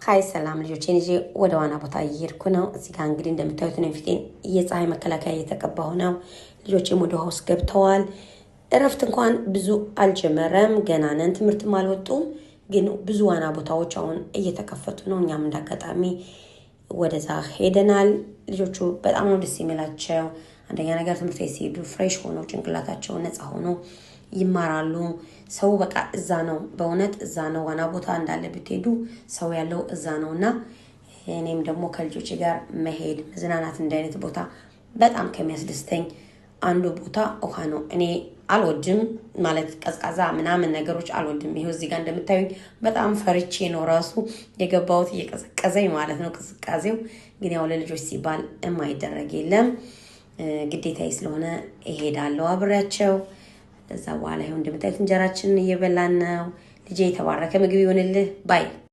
ሃይ ሰላም ልጆቼ እንጂ ወደ ዋና ቦታ እየሄድኩ ነው። እዚህ ጋር እንግዲህ እንደምታዩት ነው ፊቴን የፀሐይ መከላከያ እየተቀባሁ ነው። ልጆቼም ወደ ውሃ ውስጥ ገብተዋል። እረፍት እንኳን ብዙ አልጀመረም፣ ገና ነን፣ ትምህርትም አልወጡም። ግን ብዙ ዋና ቦታዎች አሁን እየተከፈቱ ነው። እኛም እንዳጋጣሚ ወደዛ ሄደናል። ልጆቹ በጣም ነው ደስ የሚላቸው። አንደኛ ነገር ትምህርት ቤት ሲሄዱ ፍሬሽ ሆነው ጭንቅላታቸው ነፃ ሆኖ ይማራሉ። ሰው በቃ እዛ ነው፣ በእውነት እዛ ነው። ዋና ቦታ እንዳለ ብትሄዱ ሰው ያለው እዛ ነውና እኔም ደግሞ ከልጆቼ ጋር መሄድ መዝናናት እንደ አይነት ቦታ በጣም ከሚያስደስተኝ አንዱ ቦታ ውሃ ነው። እኔ አልወድም ማለት ቀዝቃዛ ምናምን ነገሮች አልወድም። ይሄው እዚህ ጋር እንደምታዩኝ በጣም ፈርቼ ነው ራሱ የገባሁት፣ እየቀዘቀዘኝ ማለት ነው ቅዝቃዜው። ግን ያው ለልጆች ሲባል የማይደረግ የለም፣ ግዴታዬ ስለሆነ እሄዳለሁ አብሬያቸው። እዛ በኋላ ይሁን እንደምታዩት እንጀራችንን እየበላን ነው። ልጄ የተባረከ ምግብ ይሆንልህ ባይ